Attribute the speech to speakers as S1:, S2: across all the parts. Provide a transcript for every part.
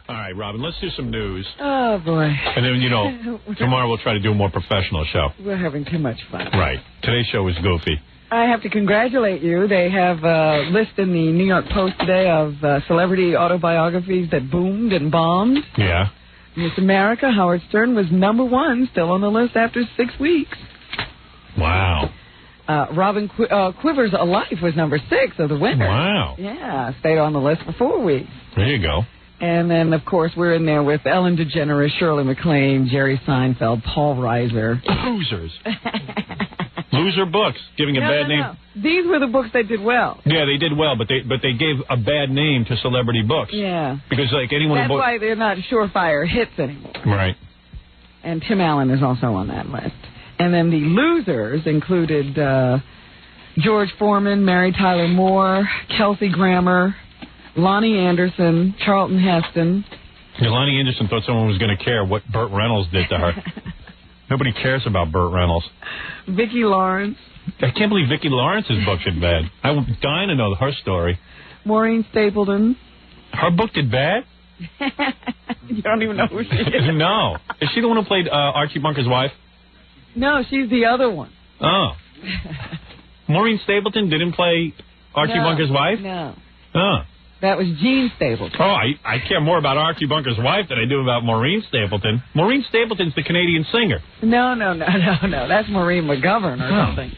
S1: All right, Robin, let's do some news.
S2: Oh, boy.
S1: And then, you know, tomorrow we'll try to do a more professional show.
S2: We're having too much fun.
S1: Right. Today's show was goofy.
S2: I have to congratulate you. They have a list in the New York Post today of celebrity autobiographies that boomed and bombed.
S1: Yeah.
S2: Miss America, Howard Stern, was #1, still on the list after 6 weeks.
S1: Wow.
S2: Robin Quivers' A Life was #6 of the winner.
S1: Wow.
S2: Yeah, stayed on the list for 4 weeks.
S1: There you go.
S2: And then, of course, we're in there with Ellen DeGeneres, Shirley MacLaine, Jerry Seinfeld, Paul Reiser.
S1: Losers. Loser books, giving a bad name.
S2: No. These were the books that did well.
S1: Yeah, they did well, but they gave a bad name to celebrity books.
S2: Yeah.
S1: Because, like, anyone...
S2: That's why they're not surefire hits anymore.
S1: Right.
S2: And Tim Allen is also on that list. And then the losers included George Foreman, Mary Tyler Moore, Kelsey Grammer, Lonnie Anderson, Charlton Heston.
S1: Yeah, Lonnie Anderson thought someone was going to care what Burt Reynolds did to her. Nobody cares about Burt Reynolds.
S2: Vicki Lawrence.
S1: I can't believe Vicki Lawrence's book did bad. I'm dying to know her story.
S2: Maureen Stapleton.
S1: Her book did bad?
S2: You don't even know who she is.
S1: No. Is she the one who played Archie Bunker's wife?
S2: No, she's the other one.
S1: Oh. Maureen Stapleton didn't play Archie Bunker's wife?
S2: No.
S1: Oh.
S2: That was Jean Stapleton.
S1: Oh, I care more about Archie Bunker's wife than I do about Maureen Stapleton. Maureen Stapleton's the Canadian singer.
S2: No. That's Maureen McGovern or something.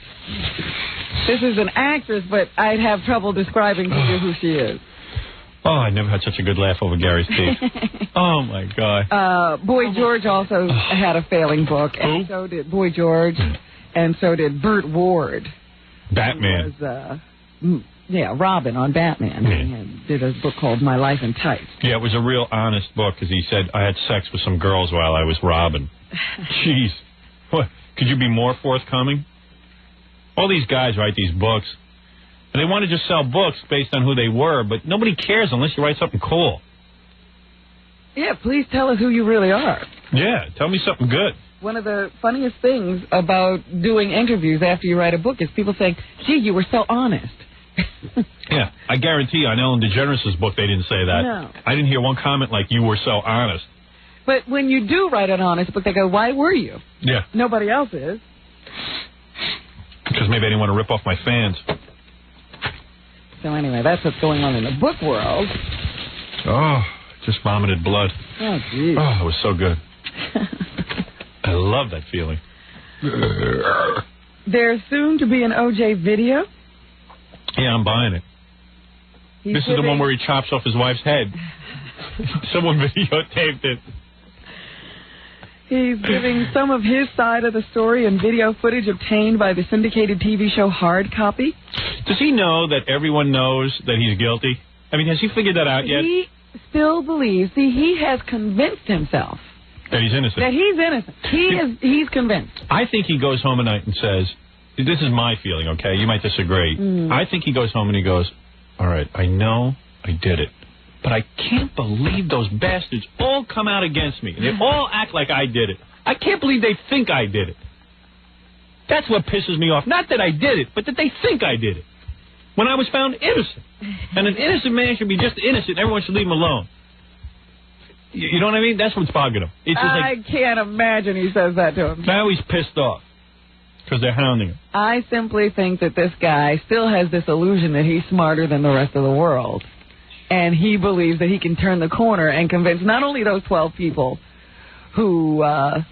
S2: This is an actress, but I'd have trouble describing to you who she is.
S1: Oh, I never had such a good laugh over Gary's teeth. Oh, my God.
S2: Boy George also had a failing book.
S1: Who?
S2: And so did Boy George, and so did Burt Ward.
S1: Batman.
S2: Was, Robin on Batman.
S1: Yeah.
S2: He did a book called My Life in Tights.
S1: Yeah, it was a real honest book, because he said, I had sex with some girls while I was Robin. Jeez. What? Could you be more forthcoming? All these guys write these books, and they want to just sell books based on who they were, but nobody cares unless you write something cool.
S2: Yeah, please tell us who you really are.
S1: Yeah, tell me something good.
S2: One of the funniest things about doing interviews after you write a book is people saying, gee, you were so honest.
S1: Yeah, I guarantee on Ellen DeGeneres' book they didn't say that.
S2: No.
S1: I didn't hear one comment like, you were so honest.
S2: But when you do write an honest book, they go, why were you?
S1: Yeah.
S2: Nobody else is.
S1: Because maybe I didn't want to rip off my fans.
S2: So anyway, that's what's going on in the book world.
S1: Oh, just vomited blood.
S2: Oh, geez.
S1: Oh, it was so good. I love that feeling.
S2: There's soon to be an O.J. video.
S1: Yeah, I'm buying it. This is the one where he chops off his wife's head. Someone videotaped it.
S2: He's giving some of his side of the story in video footage obtained by the syndicated TV show Hard Copy.
S1: Does he know that everyone knows that he's guilty? I mean, has he figured that out yet?
S2: He still believes, he has convinced himself
S1: that he's innocent.
S2: That he's innocent. He's convinced.
S1: I think he goes home at night and says, this is my feeling, okay? You might disagree. I think he goes home and he goes, all right, I know I did it, but I can't believe those bastards all come out against me. They all act like I did it. I can't believe they think I did it. That's what pisses me off. Not that I did it, but that they think I did it. When I was found innocent. And an innocent man should be just innocent. Everyone should leave him alone. You know what I mean? That's what's bugging him. It's just
S2: I can't imagine he says that to him.
S1: Now he's pissed off because they're hounding him.
S2: I simply think that this guy still has this illusion that he's smarter than the rest of the world. And he believes that he can turn the corner and convince not only those 12 people who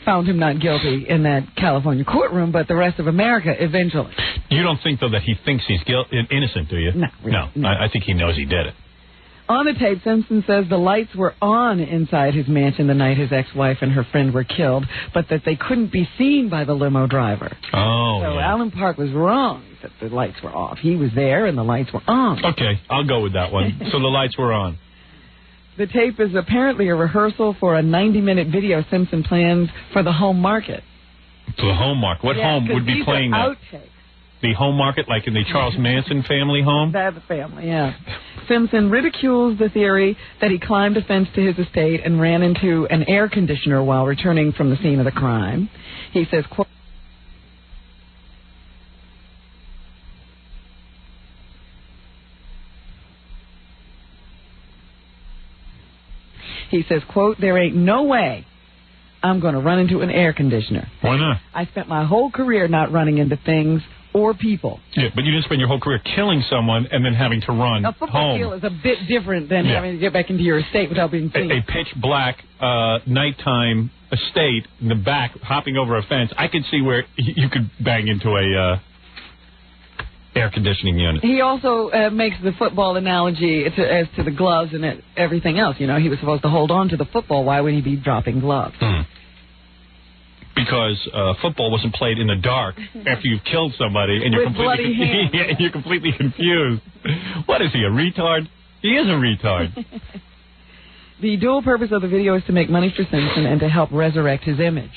S2: found him not guilty in that California courtroom, but the rest of America eventually.
S1: You don't think, though, that he thinks he's innocent, do you?
S2: No.
S1: I think he knows he did it.
S2: On the tape, Simpson says the lights were on inside his mansion the night his ex-wife and her friend were killed, but that they couldn't be seen by the limo driver.
S1: Oh,
S2: So
S1: yeah.
S2: Alan Park was wrong that the lights were off. He was there and the lights were on.
S1: Okay, I'll go with that one. So the lights were on.
S2: The tape is apparently a rehearsal for a 90-minute video Simpson plans for the home market.
S1: To the home market. What home would be playing that?
S2: Outtakes.
S1: The home market, like in the Charles Manson family home?
S2: That family, yeah. Simpson ridicules the theory that he climbed a fence to his estate and ran into an air conditioner while returning from the scene of the crime. He says, quote, He says, quote, "There ain't no way I'm going to run into an air conditioner.
S1: Why not?
S2: I spent my whole career not running into things or people."
S1: Yeah, but you didn't spend your whole career killing someone and then having to run
S2: A football
S1: home.
S2: field is a bit different than having to get back into your estate without being seen.
S1: A pitch black nighttime estate in the back, hopping over a fence. I could see where you could bang into a air conditioning unit.
S2: He also makes the football analogy as to the gloves and everything else. You know, he was supposed to hold on to the football. Why would he be dropping gloves?
S1: Because football wasn't played in the dark after you've killed somebody and you're
S2: With bloody hands.
S1: you're completely confused. What is he, a retard? He is a retard.
S2: The dual purpose of the video is to make money for Simpson and to help resurrect his image.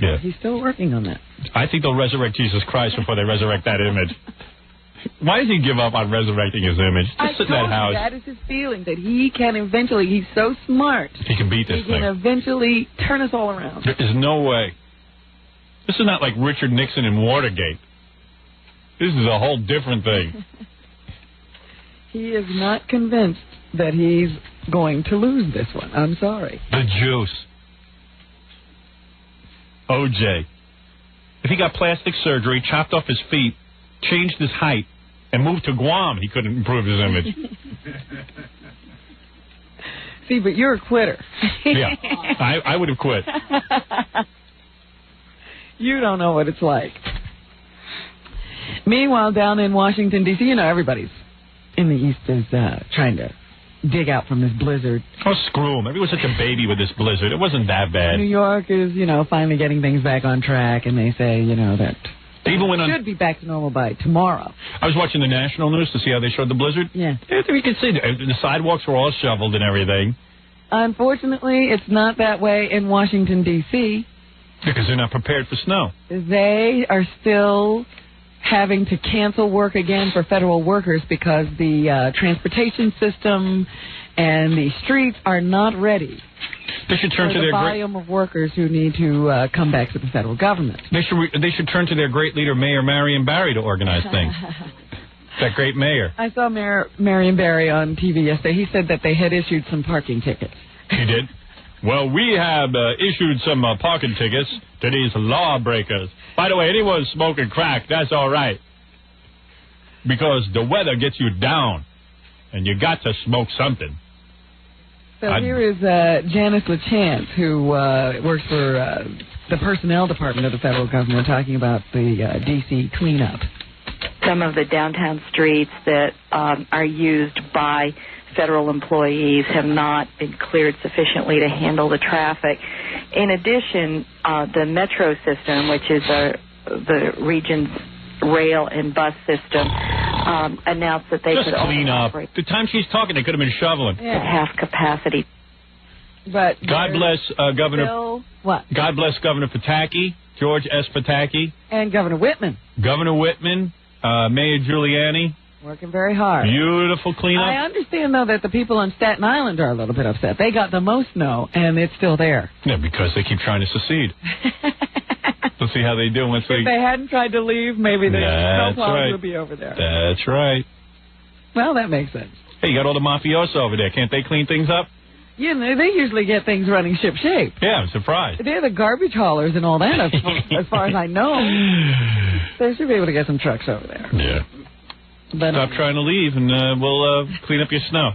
S1: Yeah.
S2: He's still working on that.
S1: I think they'll resurrect Jesus Christ before they resurrect that image. Why does he give up on resurrecting his image? Just sit in that house.
S2: That is his feeling, that he can eventually, he's so smart.
S1: He can beat this
S2: He can eventually turn us all around.
S1: There is no way. This is not like Richard Nixon and Watergate. This is a whole different thing.
S2: He is not convinced that he's going to lose this one. I'm sorry.
S1: The juice. OJ. If he got plastic surgery, chopped off his feet, changed his height, and moved to Guam, he couldn't improve his image.
S2: See, but you're a quitter.
S1: Yeah, I would have quit.
S2: You don't know what it's like. Meanwhile, down in Washington, D.C., you know, everybody's in the East is trying to dig out from this blizzard.
S1: Oh, screw him. Everyone's such a baby with this blizzard. It wasn't that bad.
S2: New York is, you know, finally getting things back on track, and they say, you know, that
S1: they even went on,
S2: should be back to normal by tomorrow.
S1: I was watching the national news to see how they showed the blizzard.
S2: Yeah.
S1: You can see the sidewalks were all shoveled and everything.
S2: Unfortunately, it's not that way in Washington, D.C.
S1: Because they're not prepared for snow.
S2: They are still having to cancel work again for federal workers because the transportation system and the streets are not ready.
S1: They should turn
S2: for
S1: to
S2: the
S1: their
S2: volume of workers who need to come back to the federal government.
S1: They should turn to their great leader, Mayor Marion Barry, to organize things. That great mayor.
S2: I saw Mayor Marion Barry on TV yesterday. He said that they had issued some parking tickets.
S1: He did? Well, we have issued some parking tickets to these lawbreakers. By the way, anyone smoking crack, that's all right. Because the weather gets you down, and you got to smoke something.
S2: So here is Janice LaChance, who works for the Personnel Department of the federal government, talking about the D.C. cleanup.
S3: Some of the downtown streets that are used by federal employees have not been cleared sufficiently to handle the traffic. In addition, the metro system, which is the region's rail and bus system, announced that they could
S1: clean
S3: only
S1: up.
S3: operate
S1: The time she's talking, they could have been shoveling.
S3: at half capacity.
S2: But
S1: God bless Governor.
S2: still, what?
S1: God bless Governor Pataki, George S. Pataki,
S2: And Governor Whitman
S1: Governor Whitman, Mayor Giuliani.
S2: working very hard.
S1: Beautiful cleanup.
S2: I understand, though, that the people on Staten Island are a little bit upset. They got the most snow, and it's still there.
S1: Yeah, because they keep trying to secede. Let's see how they do once
S2: If they hadn't tried to leave, maybe the
S1: That's
S2: snowplows
S1: right.
S2: would be over there.
S1: That's right.
S2: Well, that makes sense.
S1: Hey, you got all the mafioso over there. Can't they clean things up?
S2: You know, they usually get things running ship-shape.
S1: Yeah, I'm surprised.
S2: They're the garbage haulers and all that, as far as I know. They should be able to get some trucks over there.
S1: Yeah.
S2: But,
S1: Stop trying to leave, and we'll clean up your snow.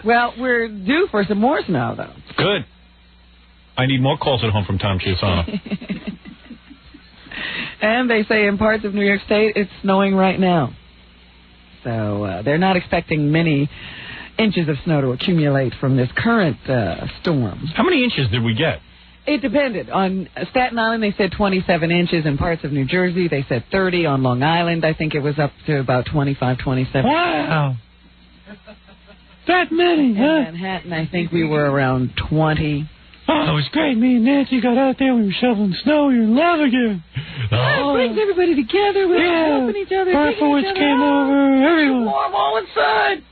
S2: well, we're due for some more snow, though.
S1: Good. I need more calls at home from Tom Chiusano.
S2: And they say in parts of New York State it's snowing right now. So they're not expecting many inches of snow to accumulate from this current storm.
S1: How many inches did we get?
S2: It depended. On Staten Island, they said 27 inches. In parts of New Jersey, they said 30. On Long Island, I think it was up to about 25, 27.
S1: Wow. That many,
S2: In Manhattan, I think we were around 20.
S1: Oh, it was great. Me and Nancy got out there. We were shoveling snow. We were in love again.
S2: It brings everybody together. We were helping each other.
S1: Barfowitz came over. Everyone.
S2: Warm all inside.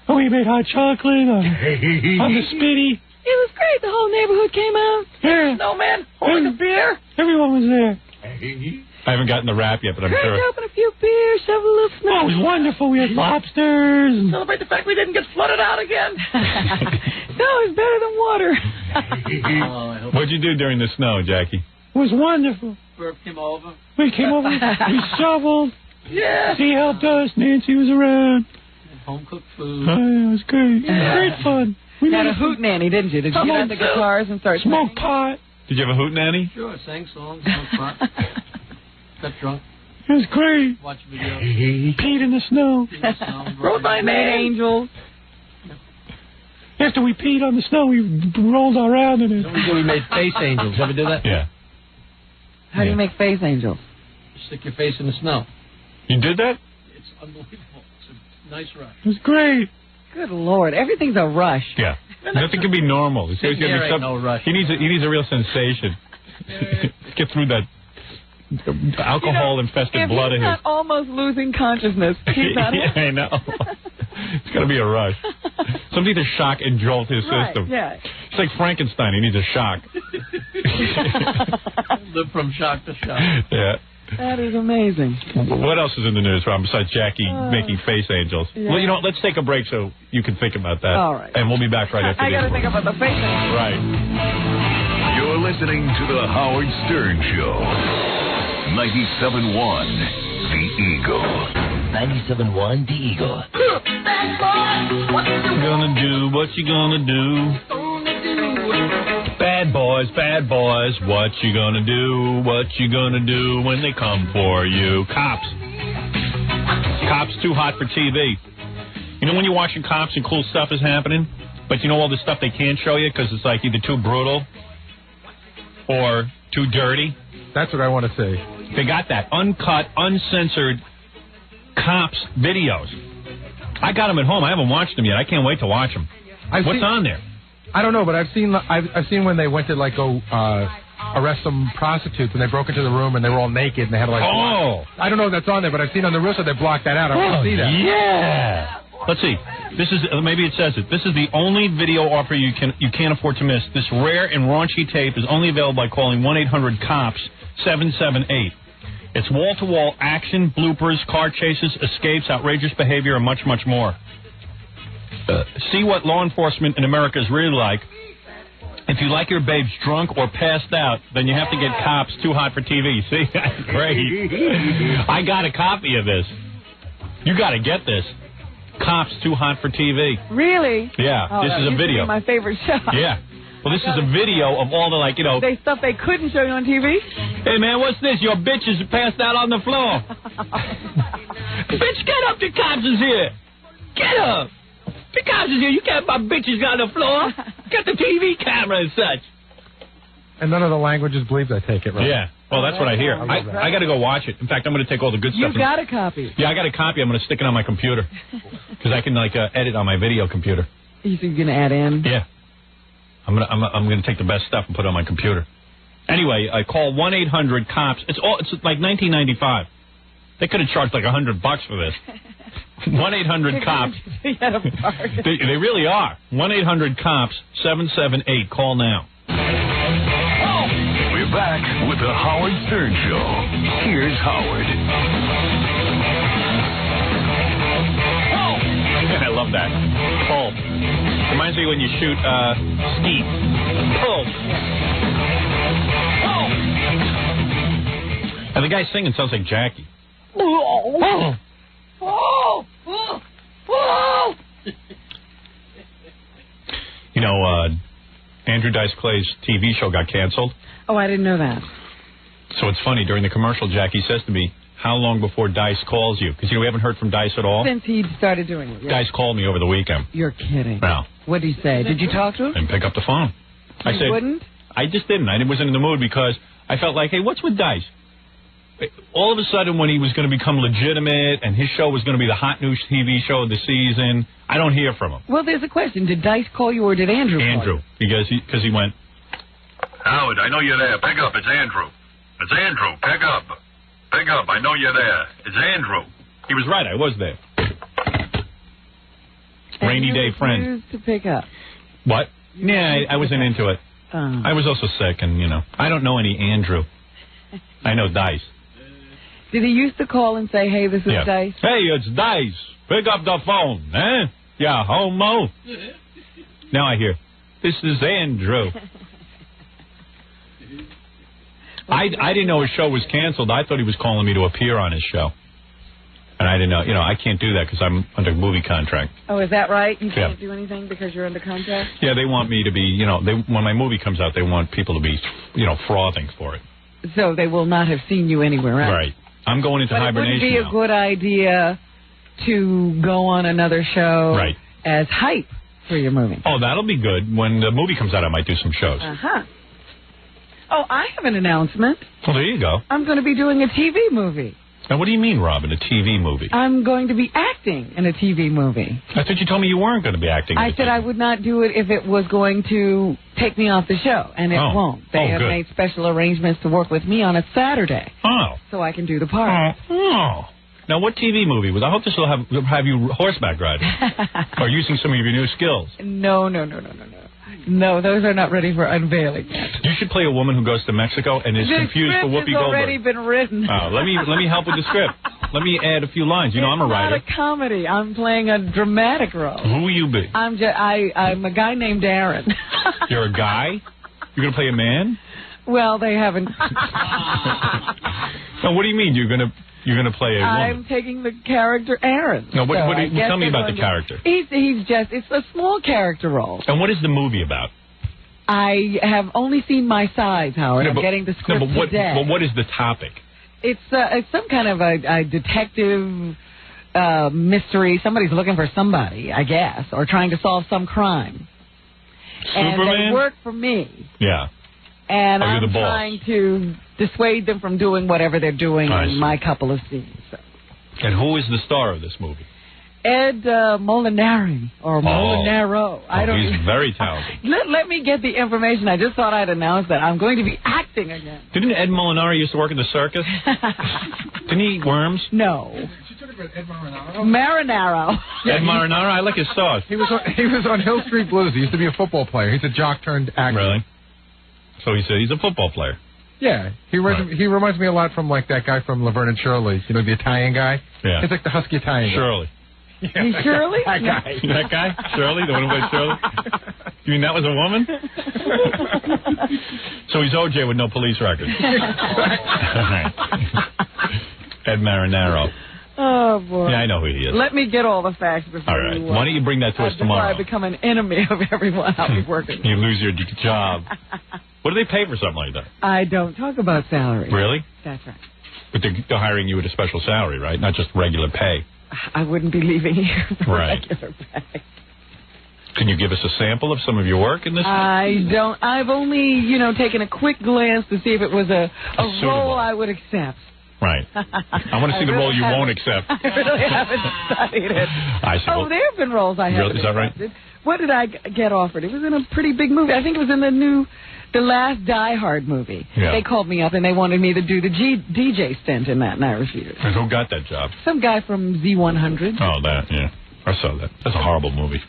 S1: Oh, we made hot chocolate on the spitty.
S2: It was great. The whole neighborhood came out.
S1: Yeah.
S2: Snowman holding a beer.
S1: Everyone was there. I haven't gotten the rap yet, but I'm
S2: Crack
S1: sure.
S2: open a few beers, shove a little snow.
S1: Oh, it was wonderful. We had lobsters.
S2: Celebrate the fact we didn't get flooded out again. Snow is better than water.
S1: What'd you do during the snow, Jackie? It was wonderful.
S4: Bert came over.
S1: We came over. We shoveled.
S2: Yeah.
S1: She helped us. Nancy was around.
S4: Home cooked food.
S1: It was great. Great fun. We
S2: Had
S1: made
S2: a hoot nanny, didn't you? Did you get out the guitars and start
S1: smoke
S2: smoking?
S1: pot. Did you have a hoot nanny?
S4: Sure, sang songs, smoked pot, got drunk,
S1: It was great.
S4: watched videos.
S1: Peed in the snow.
S2: Wrote my name, Angel.
S1: After we peed on the snow, we rolled around in it.
S4: We made face angels. Ever do that?
S1: Yeah.
S2: How do you make face angels?
S4: You stick your face in the snow.
S1: You did that?
S4: It's unbelievable. It's a nice rush.
S1: It was great.
S2: Good Lord, everything's a rush.
S1: Yeah. Nothing can be normal. It's always
S4: There
S1: gonna be
S4: ain't no rush.
S1: He needs a real sensation. Get through that alcohol-infested
S2: If
S1: blood
S2: he's
S1: of his.
S2: not almost losing consciousness, he's not.
S1: Yeah, I know. It's got to be a rush. Something to shock and jolt his
S2: Right,
S1: system.
S2: yeah.
S1: It's like Frankenstein. He needs a shock.
S4: Live from shock to shock.
S1: Yeah.
S2: That is amazing.
S1: What else is in the news, Ron, besides Jackie making face angels?
S2: Yeah.
S1: Well, you know what? Let's take a break so you can think about that.
S2: All right.
S1: And we'll be back right after
S2: I
S1: this.
S2: got to think about the face angels.
S1: Right.
S5: You're listening to The Howard Stern Show. 97.1 The Eagle.
S6: 97.1 The Eagle.
S1: What you gonna do? Bad boys, what you gonna do? What you gonna do when they come for you? Cops too hot for TV. You know when you're watching Cops and cool stuff is happening, but you know all the stuff they can't show you because it's like either too brutal or too dirty?
S7: That's what I want to see.
S1: They got that uncut, uncensored Cops videos. I got them at home. I haven't watched them yet. I can't wait to watch them. What's on there?
S7: I don't know, but I've seen when they went to like go arrest some prostitutes and they broke into the room and they were all naked and they had like.
S1: Oh.
S7: I don't know if that's on there, but I've seen on the Russo they blocked that out. I want to see that.
S1: Yeah. Let's see. This is maybe it says it. This is the only video offer you can't afford to miss. This rare and raunchy tape is only available by calling 1-800-COPS-778. It's wall-to-wall action, bloopers, car chases, escapes, outrageous behavior, and much, much more. See what law enforcement in America is really like. If you like your babes drunk or passed out, then you have to get Cops Too Hot for TV. See? That's great. I got a copy of this. You got to get this. Cops Too Hot for TV.
S2: Really?
S1: Yeah.
S2: Oh,
S1: this
S2: that
S1: is a
S2: used to be
S1: video.
S2: my favorite show.
S1: Yeah. Well, this is a video of all the, like, you know.
S2: Stuff they couldn't show you on TV?
S1: Hey, man, what's this? Your bitch is passed out on the floor. Bitch, get up. The cops is here. Get up. The cops is here. You can't have my bitches on the floor. Get the TV camera and such.
S7: And none of the languages bleeps, I take it, right?
S1: Yeah. Well, that's what I hear.
S7: I love that.
S1: I got to go watch it. In fact, I'm going to take all the good stuff.
S2: You got a copy.
S1: Yeah, I got a copy. I'm going to stick it on my computer because I can like edit on my video computer.
S2: You think you're gonna add in?
S1: Yeah. I'm gonna take the best stuff and put it on my computer. Anyway, I call 1-800-COPS. It's like 1995. They could have charged like $100 for this. 1-800-COPS. They really are. 1-800-COPS-778. Call now.
S5: We're back with The Howard Stern Show. Here's Howard.
S1: I love that. Pull. Reminds me when you shoot skeet. Pull. And the guy singing sounds like Jackie. You know, Andrew Dice Clay's TV show got canceled.
S2: Oh, I didn't know that.
S1: So it's funny, during the commercial, Jackie says to me, how long before Dice calls you? Because, you know, we haven't heard from Dice at all.
S2: Since he started doing it. Yeah.
S1: Dice called me over the weekend.
S2: You're kidding.
S1: No.
S2: What did he say? Did you talk to him?
S1: And pick up the phone. I
S2: You
S1: said,
S2: wouldn't?
S1: I just didn't. I wasn't in the mood because I felt like, hey, what's with Dice? All of a sudden, when he was going to become legitimate and his show was going to be the hot new TV show of the season, I don't hear from him.
S2: Well, there's a question. Did Dice call you or did Andrew call
S1: Andrew. Because he went,
S5: Howard, I know you're there. Pick up. It's Andrew. It's Andrew. Pick up. Pick up. I know you're there. It's Andrew.
S1: he was right. I was there.
S2: And
S1: Rainy
S2: you
S1: day friend.
S2: refused to pick up.
S1: What? Yeah, I wasn't into it. I was also sick, and, you know, I don't know any Andrew. I know Dice.
S2: Did he used to call and say, hey, this is Dice?
S1: Hey, it's Dice. Pick up the phone, eh? Yeah, homo. Now I hear, this is Andrew. I didn't know his show was canceled. I thought he was calling me to appear on his show. And I didn't know. I can't do that because I'm under movie contract.
S2: Oh, is that right? You can't do anything because you're under contract?
S1: Yeah, they want me to be, when my movie comes out, they want people to be, frothing for it.
S2: So they will not have seen you anywhere, right?
S1: Right. I'm going into hibernation
S2: It wouldn't be a good idea to go on another show as hype for your movie.
S1: Oh, that'll be good. When the movie comes out, I might do some shows.
S2: Uh-huh. Oh, I have an announcement.
S1: Well, there you go.
S2: I'm going to be doing a TV movie.
S1: Now, what do you mean, Robin, a TV movie?
S2: I'm going to be acting in a TV movie.
S1: I thought you told me you weren't going to be acting.
S2: I said I would not do it if it was going to take me off the show, and it won't. They have made special arrangements to work with me on a Saturday.
S1: Oh.
S2: So I can do the part.
S1: Oh. Now, what TV movie was? I hope this will have you horseback riding or using some of your new skills.
S2: No. No, those are not ready for unveiling yet.
S1: You should play a woman who goes to Mexico and is confused for Whoopi Goldberg.
S2: The script has already been written.
S1: Let me help with the script. Let me add a few lines. I'm a writer.
S2: It's not a comedy. I'm playing a dramatic role.
S1: Who will you be?
S2: I'm a guy named Aaron.
S1: You're a guy? You're going to play a man?
S2: Well, they haven't.
S1: No, what do you mean you're going to play a woman?
S2: I'm taking the character Aaron.
S1: No, tell me about the character.
S2: It's a small character role.
S1: And what is the movie about?
S2: I have only seen my sides, Howard. I'm getting the script today.
S1: But what is the topic?
S2: It's some kind of a detective mystery. Somebody's looking for somebody, I guess, or trying to solve some crime.
S1: Superman?
S2: And they work for me.
S1: Yeah.
S2: And I'm trying to dissuade them from doing whatever they're doing in my couple of scenes. So.
S1: And who is the star of this movie?
S2: Ed Molinari, or Molinaro.
S1: He's very talented.
S2: Let me get the information. I just thought I'd announce that I'm going to be acting again.
S1: Didn't Ed Molinari used to work in the circus? Didn't he eat worms?
S2: No.
S4: She talking about Ed Marinaro?
S2: Marinaro.
S1: Ed Marinaro? I like his sauce.
S7: He was on Hill Street Blues. He used to be a football player. He's a jock turned actor.
S1: Really? So he's a football player.
S7: Yeah, he reminds me a lot from like that guy from Laverne and Shirley. The Italian guy.
S1: Yeah.
S7: He's like the husky Italian guy.
S1: Shirley.
S2: Yeah, Shirley?
S7: That guy.
S1: That guy? Shirley? The one who played Shirley? You mean that was a woman? So he's OJ with no police record. Ed Marinaro.
S2: Oh, boy.
S1: Yeah, I know who he is.
S2: Let me get all the facts before
S1: all right. Why don't you bring that to us tomorrow?
S2: Before I become an enemy of everyone I'll be working with.
S1: You lose your job. What do they pay for something like that?
S2: I don't talk about salary.
S1: Really?
S2: That's right.
S1: But they're hiring you at a special salary, right? Not just regular pay.
S2: I wouldn't be leaving here for regular pay.
S1: Can you give us a sample of some of your work in this?
S2: I don't. I've only, taken a quick glance to see if it was a role I would accept.
S1: Right. I want to see the role you won't accept.
S2: I really haven't studied it.
S1: I see.
S2: Oh, there have been roles I haven't
S1: Is that
S2: accepted.
S1: right?
S2: What did I get offered? It was in a pretty big movie. I think it was in the last Die Hard movie.
S1: Yeah.
S2: They called me up and they wanted me to do the DJ stint in that, and I refused.
S1: And who got that job?
S2: Some guy from Z100.
S1: Oh, that, yeah. I saw that. That's a horrible movie.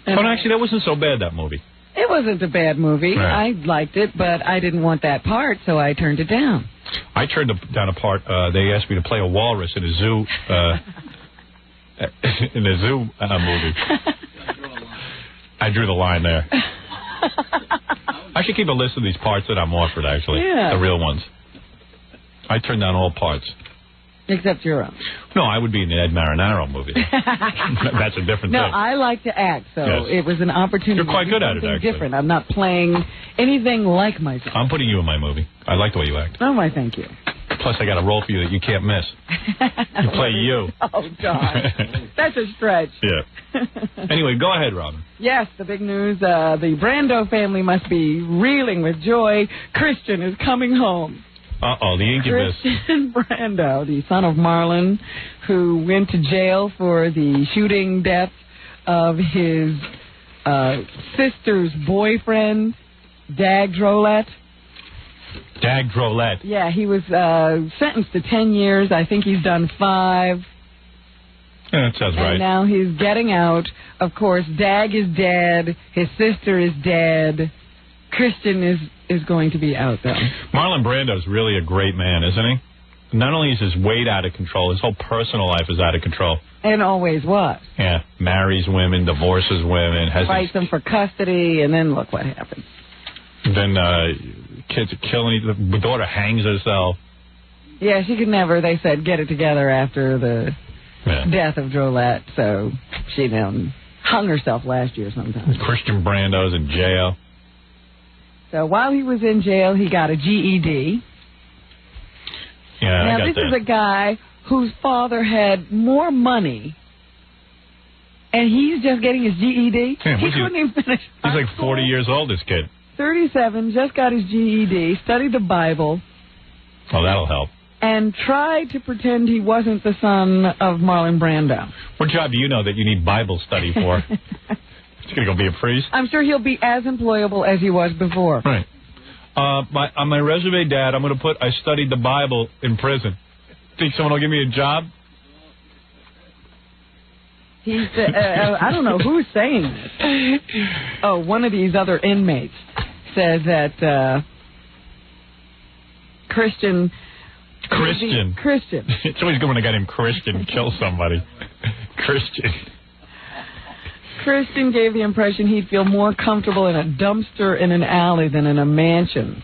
S1: But actually, that wasn't so bad, that movie.
S2: It wasn't a bad movie.
S1: Right.
S2: I liked it, but I didn't want that part, so I turned it down.
S1: I turned down a part. They asked me to play a walrus in a zoo. In a zoo movie. I drew the line there. I should keep a list of these parts that I'm offered, actually.
S2: Yeah.
S1: The real ones. I turned down all parts.
S2: Except your own.
S1: No, I would be in the Ed Marinaro movie. That's a different thing.
S2: No, I like to act, so it was an opportunity.
S1: You're quite good at it, actually.
S2: Different. I'm not playing anything like myself.
S1: I'm putting you in my movie. I like the way you act.
S2: Oh, my thank you.
S1: Plus, I got a role for you that you can't miss. You play you.
S2: Oh, God. That's a stretch.
S1: Yeah. Anyway, go ahead, Robin.
S2: Yes, the big news. The Brando family must be reeling with joy. Christian is coming home.
S1: Uh-oh, the incubus.
S2: Christian Brando, the son of Marlon, who went to jail for the shooting death of his sister's boyfriend, Dag Drolet.
S1: Dag Drolet.
S2: Yeah, he was sentenced to 10 years. I think he's done 5.
S1: Yeah, that sounds right.
S2: And now he's getting out. Of course, Dag is dead. His sister is dead. Christian is going to be out, though.
S1: Marlon Brando's really a great man, isn't he? not only is his weight out of control, his whole personal life is out of control.
S2: And always was.
S1: Yeah, marries women, divorces women, has
S2: Fights them for custody, and then look what happens.
S1: Then kids are killing each other. The daughter hangs herself.
S2: Yeah, she could never, they said, get it together after the death of Drolette, so she then hung herself last year sometime.
S1: Christian Brando's in jail.
S2: So while he was in jail, he got a GED.
S1: Yeah,
S2: now,
S1: I got
S2: this
S1: that.
S2: is a guy whose father had more money, and he's just getting his GED.
S1: Yeah,
S2: he couldn't even finish.
S1: He's like 40 years old, this kid.
S2: 37, just got his GED, studied the Bible,
S1: Oh, that'll help.
S2: and tried to pretend he wasn't the son of Marlon Brando.
S1: What job do you know that you need Bible study for? He's going to go be a priest?
S2: I'm sure he'll be as employable as he was before.
S1: Right. On my resume, Dad, I'm going to put I studied the Bible in prison. Think someone will give me a job?
S2: He's, I don't know who's saying this. Oh, one of these other inmates says that Christian.
S1: It's always good when a guy named Christian kills somebody. Christian
S2: gave the impression he'd feel more comfortable in a dumpster in an alley than in a mansion.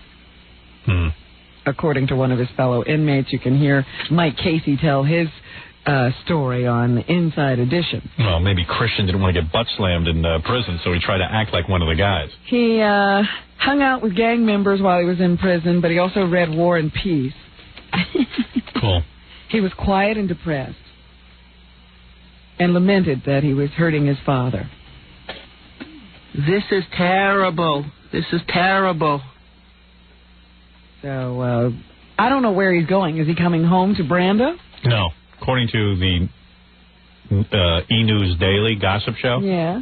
S2: According to one of his fellow inmates, you can hear Mike Casey tell his story on Inside Edition.
S1: Well, maybe Christian didn't want to get butt slammed in prison, so he tried to act like one of the guys.
S2: He hung out with gang members while he was in prison, but he also read War and Peace.
S1: Cool.
S2: He was quiet and depressed, and lamented that he was hurting his father.
S4: This is terrible. This is terrible.
S2: So, I don't know where he's going. Is he coming home to Brando?
S1: No. According to the E! News Daily gossip show,
S2: Yeah.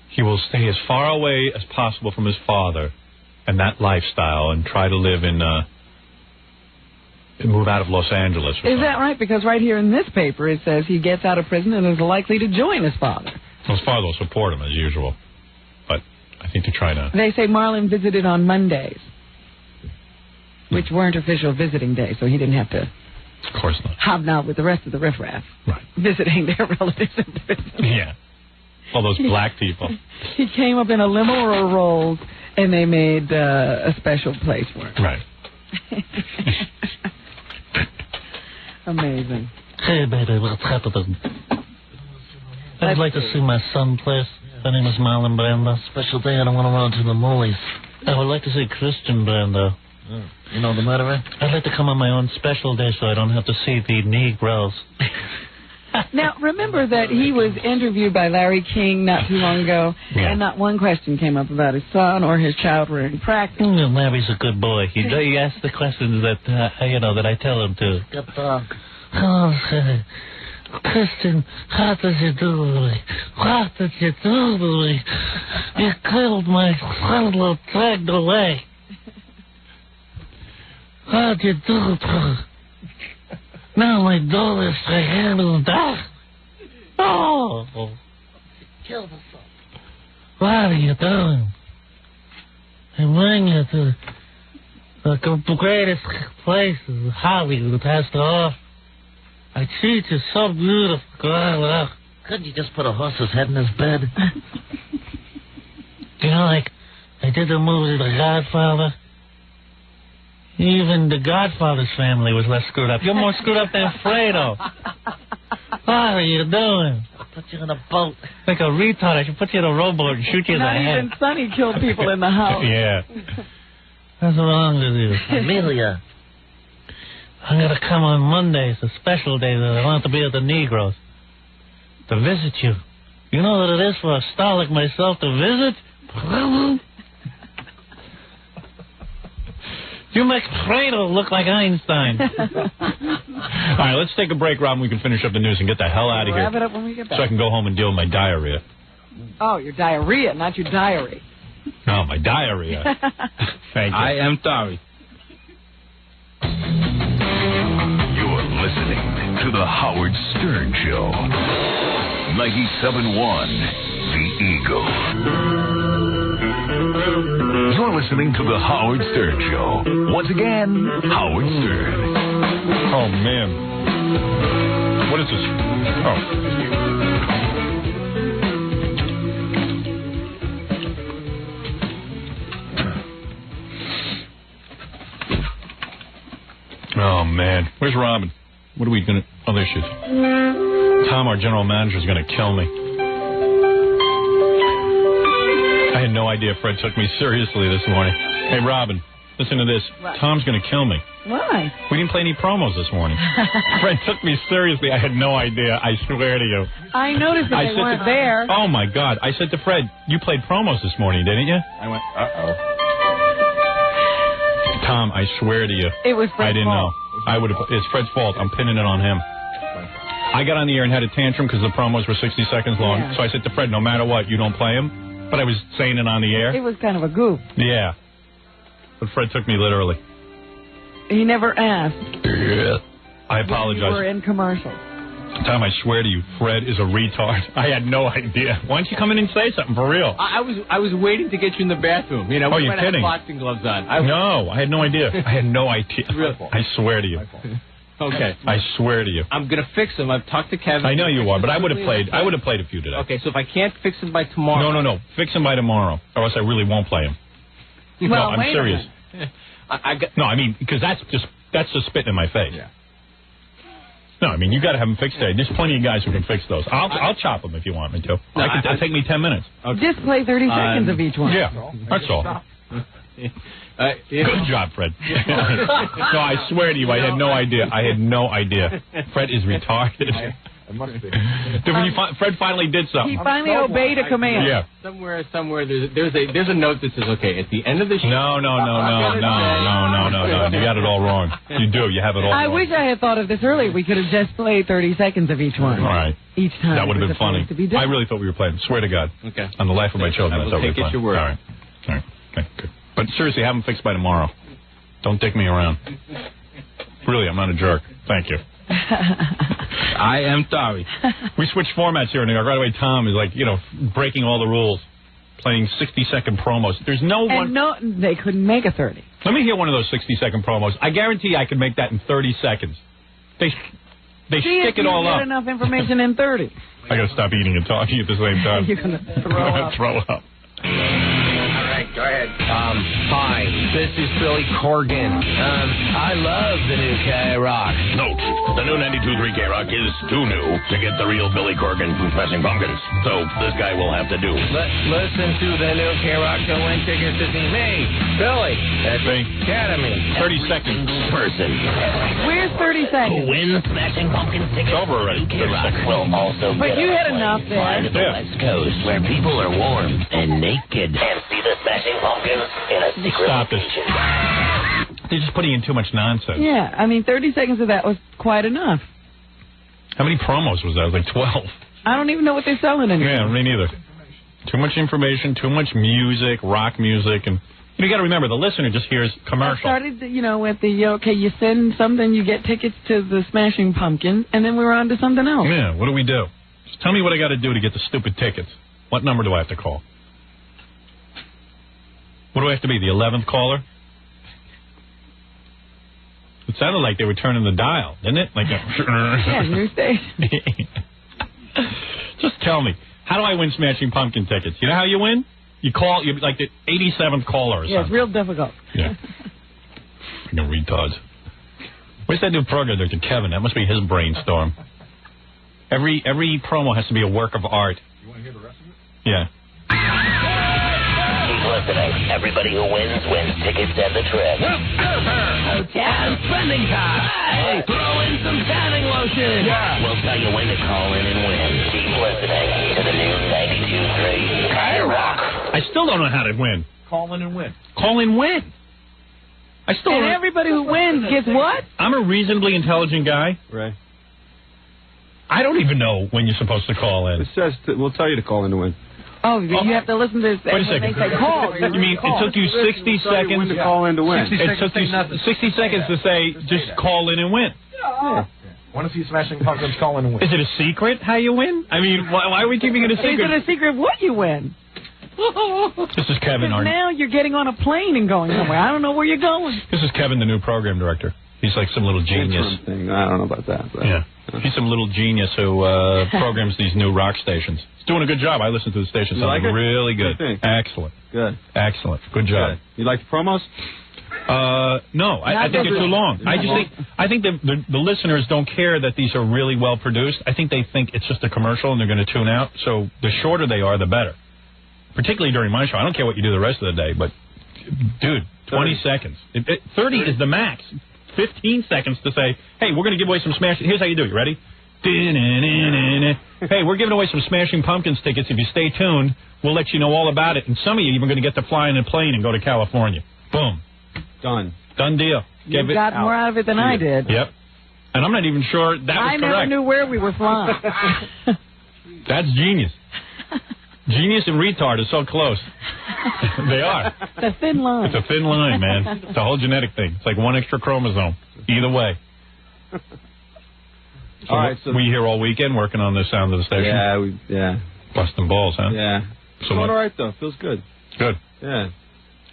S1: he will stay as far away as possible from his father and that lifestyle and try to live in, move out of Los Angeles.
S2: Is that right? Because right here in this paper it says he gets out of prison and is likely to join his father.
S1: Well, his father will support him as usual. But I think they're trying to...
S2: They say Marlon visited on Mondays, which weren't official visiting days, so he didn't have to...
S1: Of course not.
S2: Hobnob with the rest of the riffraff.
S1: Right.
S2: Visiting their relatives in prison.
S1: Yeah. All those black people.
S2: He came up in a limo or a Rolls, and they made a special place for him.
S1: Right.
S2: Amazing.
S6: Hey, baby, what's happening? I'd like to see my son, please. My name is Marlon Brando. Special day, I don't want to run to the movies. I would like to see Christian Brando. You know the murderer? I'd like to come on my own special day so I don't have to see the Negroes.
S2: Now, remember that he was interviewed by Larry King not too long ago, and not one question came up about his son or his child rearing practice.
S6: Larry's a good boy. He asks the questions that, that I tell him to. Good dog. Oh, Christian, what did you do to me? What did you do to me? You killed my son, little dragged away. What did you do to her? Now my daughter's to handle that. Oh! Killed herself. What are you doing? I bring you to the greatest place Hollywood has to offer. I treat you so beautiful, girl. Couldn't you just put a horse's head in his bed? Like I did the movie The Godfather. Even the Godfather's family was less screwed up. You're more screwed up than Fredo. What are you doing? I'll put you in a boat. Like a retard. I should put you in a rowboat and shoot you in the head.
S2: Not even Sonny killed people in the house.
S1: Yeah.
S6: What's wrong with you? Amelia. I'm going to come on Monday. It's a special day that I want to be with the Negroes. To visit you. You know what it is for a star like myself to visit? You make Fredo look like Einstein.
S1: All right, let's take a break, Rob, and we can finish up the news and get the hell out of here.
S2: Wrap it up when we get back.
S1: So I can go home and deal with my diarrhea.
S2: Oh, your diarrhea, not your diary.
S1: No, my diarrhea. Thank you.
S8: I am sorry.
S9: You're listening to The Howard Stern Show. 97.1 The Eagle. You're listening to The Howard Stern Show. Once again, Howard Stern.
S1: Oh, man. What is this? Oh. Oh, man. Where's Robin? What are we going to... Oh, there she is. Tom, our general manager, is going to kill me. I had no idea Fred took me seriously this morning. Hey, Robin, listen to this.
S2: What?
S1: Tom's going to kill me.
S2: Why?
S1: We didn't play any promos this morning. Fred took me seriously. I had no idea. I swear to you.
S2: I noticed that they weren't there.
S1: Oh, my God. I said to Fred, you played promos this morning, didn't you?
S7: I went, uh-oh.
S1: Tom, I swear to you.
S2: It was Fred's
S1: I didn't
S2: fault.
S1: know. I would have. It's Fred's fault. I'm pinning it on him. I got on the air and had a tantrum because the promos were 60 seconds long.
S2: Yeah.
S1: So I said to Fred, no matter what, you don't play them. But I was saying it on the air.
S2: It was kind of a goof.
S1: Yeah. But Fred took me literally.
S2: He never asked.
S1: I
S2: You were
S1: apologize.
S2: in commercials.
S1: Tom, I swear to you, Fred is a retard. I had no idea. Why don't you come in and say something for real?
S4: I was waiting to get you in the bathroom. You know,
S1: Oh,
S4: we
S1: you're
S4: might have
S1: kidding.
S4: boxing gloves on.
S1: No, I had no idea. I had no idea.
S4: Really?
S1: I swear to you.
S4: Okay.
S1: I swear to you.
S4: I'm gonna fix them. I've talked to Kevin.
S1: I know you are, but I would have played. I would have played a few today.
S4: Okay, so if I can't fix them by tomorrow.
S1: No. Fix him by tomorrow, or else I really won't play him.
S2: Well,
S1: no, I'm
S2: wait a
S1: serious.
S2: minute.
S4: I got.
S1: No, I mean, because that's just spitting in my face.
S7: Yeah.
S1: No, I mean, you got to have them fixed today. There's plenty of guys who can fix those. I'll chop them if you want me to. It'll take me 10 minutes.
S2: Just play 30 seconds of each one.
S1: Yeah, that's all. Good job, Fred. No, I swear to you, I had no idea. Fred is retarded.
S7: It must be.
S1: Fred finally did something.
S2: He finally obeyed a command.
S1: Yeah.
S4: Somewhere, there's a note that says, okay, at the end of the show.
S1: No. You got it all wrong. You do. You have it all
S2: I
S1: wrong.
S2: wish I had thought of this early. We could have just played 30 seconds of each one.
S1: All right.
S2: Each time.
S1: That would have been funny.
S2: To be done.
S1: I really thought we were playing. Swear to God.
S4: Okay.
S1: On the life of my children, I thought we were
S4: take it
S1: playing.
S4: your word.
S1: All right. Okay, good. But seriously, have them fixed by tomorrow. Don't dick me around. Really, I'm not a jerk. Thank you.
S4: I am sorry.
S1: We switched formats here in New York. Right away, Tom is like, breaking all the rules, playing 60-second promos. There's no one.
S2: And no, they couldn't make a 30.
S1: Let me hear one of those 60-second promos. I guarantee I could make that in 30 seconds. They stick it all
S2: you
S1: up.
S2: get enough information in 30.
S1: I got to stop eating and talking at the same time.
S2: You're going to throw up.
S1: Throw up.
S8: All right, go ahead. Hi, this is Billy Corgan. I love the new K-Rock.
S10: Note, the new 92.3 K-Rock is too new to get the real Billy Corgan from Smashing Pumpkins. So this guy will have to do.
S8: Listen to the new K-Rock to win tickets to see me, Billy, at the Academy.
S1: 30 seconds.
S10: Person
S2: Where's 30
S10: who
S2: seconds?
S10: wins Smashing Pumpkins tickets
S1: It's over already.
S10: to K-Rock will also
S2: But
S10: get
S2: you
S10: a
S2: had enough
S10: fly
S2: there.
S10: to the
S1: Yeah.
S10: West Coast where people are warm and naked and see the Smashing Pumpkins in a secret
S1: Stop it.
S10: location.
S1: They're just putting in too much nonsense.
S2: Yeah, I mean, 30 seconds of that was quite enough.
S1: How many promos was that? It was like 12.
S2: I don't even know what they're selling anymore.
S1: Yeah, me neither. Too much information, too much music, rock music, and you got to remember the listener just hears
S2: I
S1: commercial.
S2: started, with the, you send something, you get tickets to the Smashing Pumpkins, and then we were on to something else.
S1: Yeah, what do we do? Just tell me what I got to do to get the stupid tickets. What number do I have to call? What do I have to be, the 11th caller? It sounded like they were turning the dial, didn't it? Like
S2: Yeah, new station.
S1: Just tell me, how do I win Smashing Pumpkin tickets? You know how you win? You call, you're like the 87th caller or
S2: Yeah, it's
S1: something.
S2: real difficult.
S1: Yeah. Freaking retards. Where's that new program, Dr. Kevin? That must be his brainstorm. Every promo has to be a work of art.
S7: You want to hear the rest of it?
S1: Yeah.
S10: Keep listening. Everybody who wins tickets and the trip.
S8: Hotel spending time. Hey, throw in some tanning lotion.
S10: Yeah. We'll tell you when to call in and win. Keep listening to the new 92.3 K-Rock.
S1: I still don't know how to win.
S7: Call in and win.
S1: Call and win. I still
S2: And
S1: don't.
S2: everybody who wins gets what?
S1: I'm a reasonably intelligent guy.
S11: Right.
S1: I don't even know when you're supposed to call in.
S11: It says we'll tell you to call in to win.
S2: Oh, you have to listen to this.
S1: Wait a
S2: When
S1: second.
S2: they say call.
S1: You mean it took you 60 seconds?
S11: When to call in to win.
S1: It took you 60 seconds to say just call in and win.
S7: Yeah. Want to see Smashing Pumpkins call in and win.
S1: Is it a secret how you win? I mean, why are we keeping it a
S2: Is
S1: secret?
S2: it a secret what you win?
S1: This is Kevin,
S2: Because now you're getting on a plane and going somewhere. I don't know where you're going.
S1: This is Kevin, the new program director. He's like some little genius.
S11: Interim thing. I don't know about that. But,
S1: Yeah. He's some little genius who programs these new rock stations. He's doing a good job. I listen to the station.
S11: You
S1: Sounds
S11: like it?
S1: really good.
S11: What do you think?
S1: Excellent.
S11: Good.
S1: Excellent. Good job.
S11: Good. You like the promos?
S1: No, I think they're too long. I think the listeners don't care that these are really well produced. I think they think it's just a commercial and they're going to tune out. So the shorter they are, the better. Particularly during my show. I don't care what you do the rest of the day, but dude, 20 seconds. 30 is the max. 15 seconds to say, hey, we're going to give away some Smashing. Here's how you do it. You ready? Hey, we're giving away some Smashing Pumpkins tickets. If you stay tuned, we'll let you know all about it. And some of you even going to get to fly in a plane and go to California. Boom.
S11: Done.
S1: Done deal.
S2: You got more out of it than I did.
S1: Yep. And I'm not even sure that was correct.
S2: I never knew where we were flying.
S1: That's genius. Genius and retard are so close. They are.
S2: It's a thin line.
S1: It's a thin line, man. It's a whole genetic thing. It's like one extra chromosome. Either way. So
S11: all right. So
S1: we here all weekend working on the sound of the station.
S11: Yeah.
S1: Busting balls, huh?
S11: Yeah.
S1: So
S11: Doing all right though. Feels good.
S1: Good.
S11: Yeah.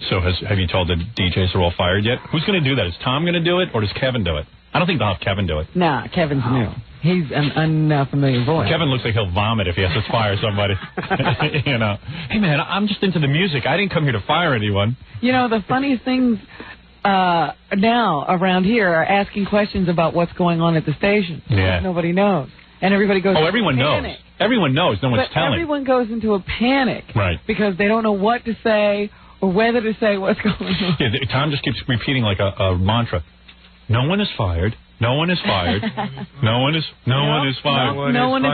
S1: So have you told the DJs are all fired yet? Who's going to do that? Is Tom going to do it, or does Kevin do it? I don't think they'll have Kevin do it.
S2: Nah, Kevin's new. He's an unfamiliar voice.
S1: Kevin looks like he'll vomit if he has to fire somebody. You know, hey man, I'm just into the music. I didn't come here to fire anyone.
S2: You know, the funniest things now around here are asking questions about what's going on at the station.
S1: Yeah.
S2: Nobody knows. And everybody goes into
S1: everyone
S2: a panic.
S1: knows. Everyone knows. No one's
S2: But
S1: telling.
S2: everyone goes into a panic.
S1: Right.
S2: Because they don't know what to say or whether to say what's going on.
S1: Yeah, Tom just keeps repeating like a mantra. No one is fired. No one is fired. No one is fired.
S2: No one is fired.
S1: No one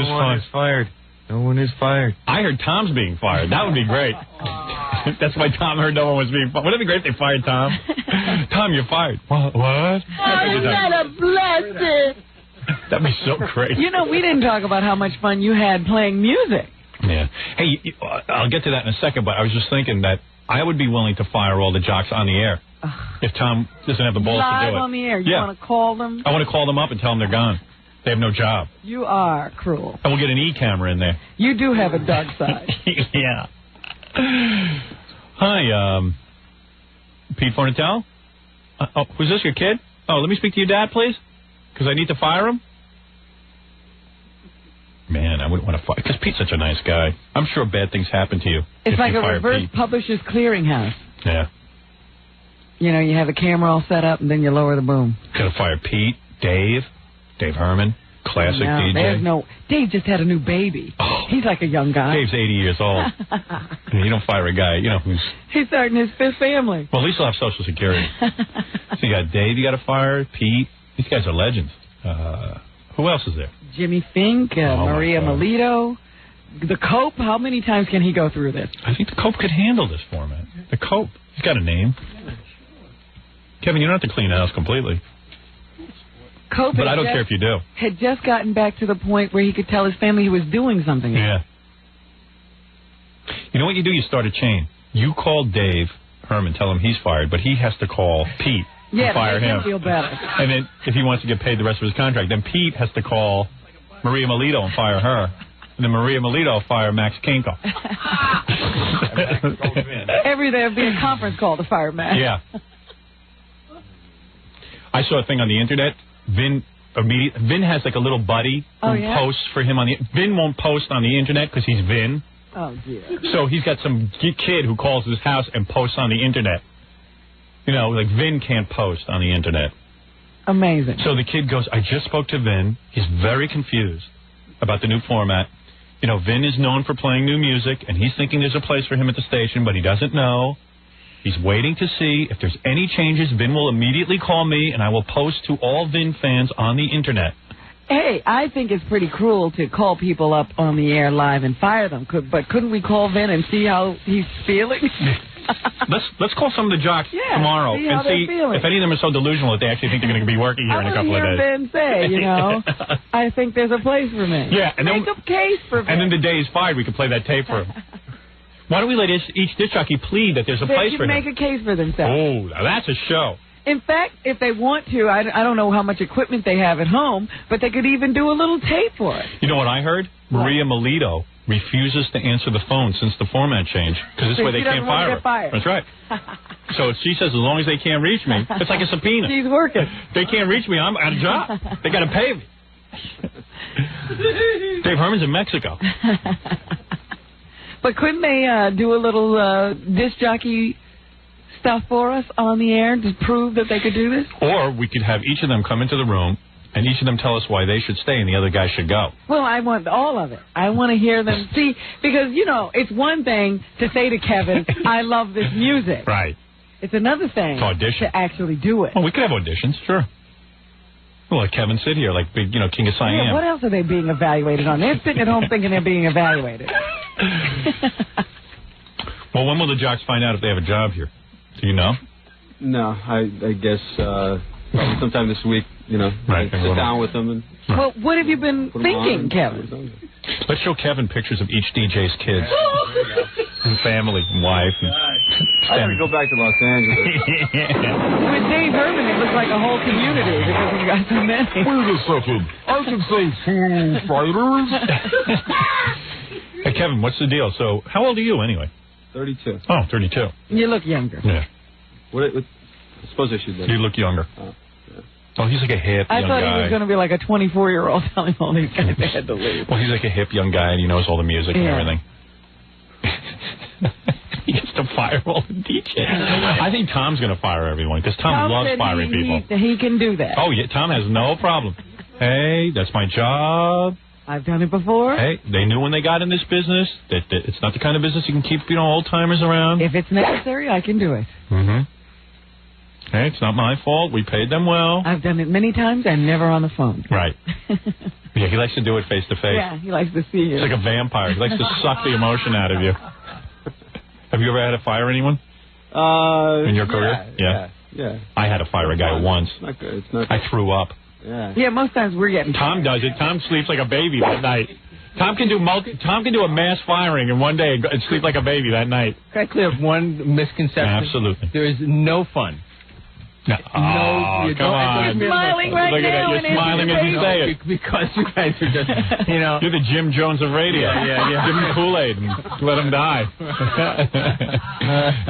S1: is fired.
S11: No one is fired.
S1: I heard Tom's being fired. That would be great. That's why Tom heard no one was being fired. Wouldn't it be great if they fired Tom? Tom, you're fired. What?
S6: Oh, you got a blessing.
S1: That'd be so great.
S2: You know, we didn't talk about how much fun you had playing music.
S1: Yeah. Hey, I'll get to that in a second, but I was just thinking that I would be willing to fire all the jocks on the air if Tom doesn't have the balls to do it.
S2: Live on the air. You want to call them?
S1: I want to call them up and tell them they're gone. They have no job.
S2: You are cruel.
S1: And we'll get an E-camera in there.
S2: You do have a dark side.
S1: Yeah. Hi, Pete Fornatel? Was this your kid? Oh, let me speak to your dad, please? Because I need to fire him? Man, I wouldn't want to fire... Because Pete's such a nice guy. I'm sure bad things happen to you.
S2: It's like
S1: you
S2: a
S1: fire
S2: reverse
S1: Pete.
S2: publisher's clearinghouse.
S1: Yeah.
S2: You know, you have a camera all set up, and then you lower the boom.
S1: Could have fired Pete, Dave Herman, classic DJ.
S2: There's no... Dave just had a new baby.
S1: Oh.
S2: He's like a young guy.
S1: Dave's 80 years old. You don't fire a guy, you know, who's...
S2: He's starting his fifth family.
S1: Well, at least he'll have Social Security. So you got Dave, you got to fire, Pete. These guys are legends. Who else is there?
S2: Jimmy Fink, Maria Melito. The Cope, how many times can he go through this?
S1: I think the Cope could handle this format. The Cope. He's got a name. Kevin, you don't have to clean the house completely.
S2: Cope
S1: but I don't care if you do.
S2: Had just gotten back to the point where he could tell his family he was doing something.
S1: Yeah. You know what you do? You start a chain. You call Dave Herman, tell him he's fired, but he has to call Pete and fire him.
S2: Feel better.
S1: And then if he wants to get paid the rest of his contract, then Pete has to call Maria Melito and fire her. And then Maria Melito will fire Max Kinkle.
S2: Every day will be a conference call to fire Max.
S1: Yeah. I saw a thing on the internet. Vin has like a little buddy who posts for him on the... Vin won't post on the internet because he's Vin.
S2: Oh, dear.
S1: So he's got some kid who calls his house and posts on the internet. You know, like Vin can't post on the internet.
S2: Amazing.
S1: So the kid goes, I just spoke to Vin. He's very confused about the new format. You know, Vin is known for playing new music, and he's thinking there's a place for him at the station, but he doesn't know. He's waiting to see if there's any changes. Vin will immediately call me, and I will post to all Vin fans on the internet.
S2: Hey, I think it's pretty cruel to call people up on the air live and fire them. But couldn't we call Vin and see how he's feeling?
S1: Let's call some of the jocks tomorrow and see if any of them are so delusional that they actually think they're going to be working here in a couple of days.
S2: Vin say, you know, I think there's a place for me.
S1: Yeah, and then
S2: make a case for Vin.
S1: And then the day he's fired, we can play that tape for him. Why don't we let each disc jockey plead that there's a place for him?
S2: They can make a case for themselves.
S1: Oh, now that's a show.
S2: In fact, if they want to, I don't know how much equipment they have at home, but they could even do a little tape for it.
S1: You know what I heard? Maria Melito refuses to answer the phone since the format changed, because this way they can't fire her.
S2: Fired.
S1: That's right. So she says as long as they can't reach me, it's like a subpoena.
S2: She's working.
S1: They can't reach me, I'm out of job. They got to pay me. Dave Herman's in Mexico.
S2: But couldn't they do a little disc jockey stuff for us on the air to prove that they could do this?
S1: Or we could have each of them come into the room and each of them tell us why they should stay and the other guy should go.
S2: Well, I want all of it. I want to hear them. See, because, you know, it's one thing to say to Kevin, I love this music.
S1: Right.
S2: It's another thing to actually do it.
S1: Well, we could have auditions, sure. Well, like Kevin sit here, like big, King of Siam.
S2: Yeah, what else are they being evaluated on? They're sitting at home thinking they're being evaluated.
S1: Well, when will the jocks find out if they have a job here? Do you know?
S11: No, I guess probably sometime this week,
S1: right,
S11: sit down with them. And
S2: well, what have you been thinking, Kevin?
S1: Let's show Kevin pictures of each DJ's kids and family and wife.
S11: I gotta go back to Los Angeles.
S2: With Dave Herman, it looks like a whole community because he's got so many.
S12: Wait a second. I can say Foo Fighters.
S1: Hey, Kevin, what's the deal? So, how old are you anyway?
S11: 32.
S1: Oh, 32.
S2: You look younger.
S1: Yeah.
S11: I suppose I should.
S1: You look younger. Oh, he's like a hip
S2: I
S1: young
S2: thought
S1: guy.
S2: he was going to be like a 24-year-old telling all these guys they had to leave.
S1: Well, he's like a hip young guy, and he knows all the music and everything. He gets to fire all the DJs. I think Tom's going to fire everyone, because Tom loves firing people.
S2: He can do that.
S1: Oh, yeah, Tom has no problem. Hey, that's my job.
S2: I've done it before.
S1: Hey, they knew when they got in this business that it's not the kind of business you can keep, old-timers around.
S2: If it's necessary, I can do it.
S1: Mm-hmm. Hey, it's not my fault. We paid them well.
S2: I've done it many times and never on the phone.
S1: Right. Yeah, he likes to do it face-to-face.
S2: Yeah, he likes to see you.
S1: He's like a vampire. He likes to suck the emotion out of you. Have you ever had to fire anyone? In your career?
S11: Yeah.
S1: I had to fire a guy once.
S11: It's not good. It's not.
S1: I threw up.
S2: Yeah, most times we're getting.
S1: Tom does it. Tom sleeps like a baby that night. Tom can do a mass firing in one day and sleep like a baby that night.
S8: Can I clear up one misconception?
S1: Absolutely.
S8: There is no fun.
S1: No, come on.
S2: You're smiling right
S1: Look at
S2: now.
S1: it. You're smiling as you say it.
S8: Because you guys are just,
S1: You're the Jim Jones of radio.
S8: Yeah.
S1: Give him Kool-Aid and let him die.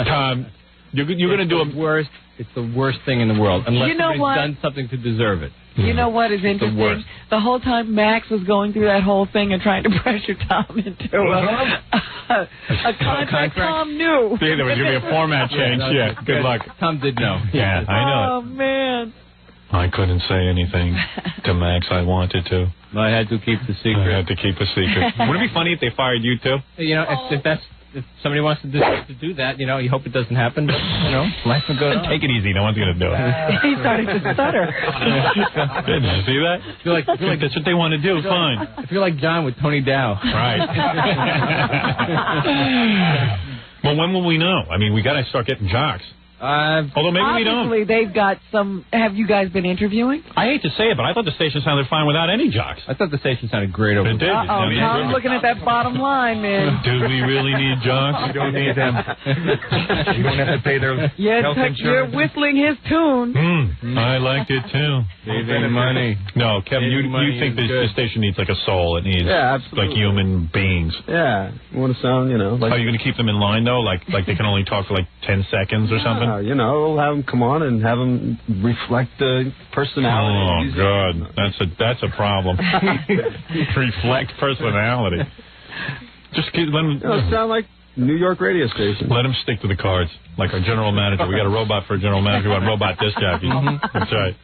S1: Tom, you're going to do a
S8: worst. It's the worst thing in the world, unless somebody's done something to deserve it.
S2: You know what is interesting?
S8: worst.
S2: The whole time Max was going through that whole thing and trying to pressure Tom into a contract Tom knew.
S1: See, there was going to be a format change. Yeah, good luck.
S8: Tom did know.
S1: Yeah, I know
S2: Oh, man.
S1: I couldn't say anything to Max. I wanted to.
S8: I had to keep the secret.
S1: I had to keep a secret. Wouldn't it be funny if they fired you, too?
S8: If somebody wants to do that, you hope it doesn't happen. But, life will go on.
S1: Take it easy. No one's going to do it.
S2: He started to stutter.
S1: Did you see that?
S8: I feel like
S1: that's what they want to do. Fine.
S8: I feel like John with Tony Dow.
S1: Right. Well, when will we know? I mean, we got to start getting jocks. Although maybe we don't.
S2: Obviously, they've got some. Have you guys been interviewing?
S1: I hate to say it, but I thought the station sounded fine without any jocks.
S8: I thought the station sounded great over
S1: there. It did.
S2: Tom's looking at that bottom line, man.
S1: Do we really need jocks?
S7: You don't need them. You don't have to pay their health insurance.
S2: You're whistling his tune.
S1: I liked it, too.
S8: Saving money.
S1: No, Kevin, you think the station needs like a soul. It needs like human beings.
S11: Yeah. You want to sound, like...
S1: Are you going to keep them in line, though? Like they can only talk for like 10 seconds or something?
S11: We'll have them come on and have them reflect the personality.
S1: Oh, God. That's a problem. Reflect personality. Just let them...
S11: sound like New York radio station.
S1: Let them stick to the cards, like our general manager. We got a robot for a general manager. We got robot disc jockeys. That's right.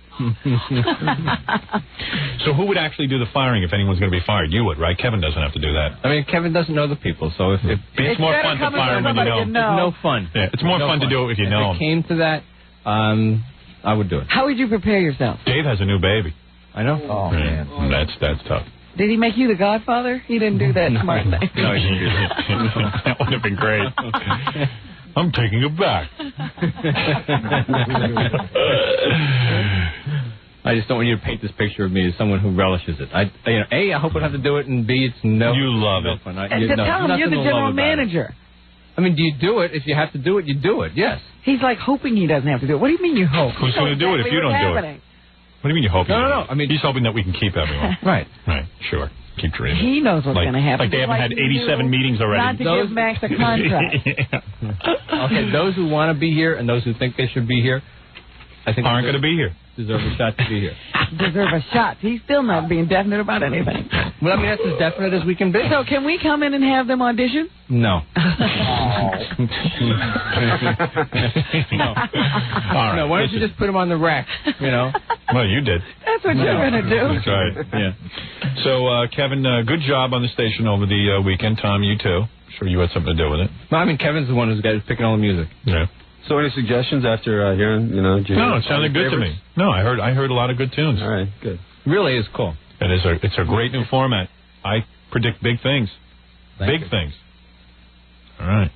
S1: So who would actually do the firing if anyone's going to be fired? You would, right? Kevin doesn't have to do that.
S8: I mean, Kevin doesn't know the people, so if
S1: it's more fun to fire when you know.
S8: It's no fun.
S1: Yeah, it's more fun to do it if you know
S8: If it came to that, I would do it.
S2: How would you prepare yourself?
S1: Dave has a new baby.
S8: I know.
S2: Oh,
S1: man. That's tough.
S2: Did he make you the godfather? He didn't do that smart thing.
S8: No, he didn't do that.
S1: That would have been great. I'm taking it back.
S8: I just don't want you to paint this picture of me as someone who relishes it. I hope I don't have to do it, and B, it's no.
S1: You love
S8: no
S1: it.
S8: fun.
S2: Tell him you're the general manager.
S7: I mean, do you do it? If you have to do it, you do it. Yes.
S2: He's like hoping he doesn't have to do it. What do you mean you hope?
S1: Who's going to do it if you don't do it? What do you mean you're hoping?
S7: No. I mean,
S1: he's hoping that we can keep everyone.
S7: Right.
S1: Right. Sure. Keep dreaming.
S2: He knows what's going to happen.
S1: Like they haven't had 87 meetings already.
S2: Not to give Max a contract.
S7: Okay, those who want to be here and those who think they should be here, I think
S1: aren't going to be here.
S7: Deserve a shot to be here.
S2: Deserve a shot. He's still not being definite about anything.
S7: Well, I mean, that's as definite as we can be.
S2: So can we come in and have them audition?
S7: No.
S1: No. All right.
S7: No, why don't you just put them on the rack, you know?
S1: Well, you did.
S2: That's what you're going to do.
S1: That's right. Yeah. So, Kevin, good job on the station over the weekend. Tom, you too. Sure you had something to do with it.
S7: No, I mean, Kevin's the one who's picking all the music.
S1: Yeah.
S11: So any suggestions after hearing, James?
S1: No, it sounded good to me. No, I heard a lot of good tunes.
S11: All right, good.
S7: Really is cool.
S1: It's a great new format. I predict big things. Big things. All right.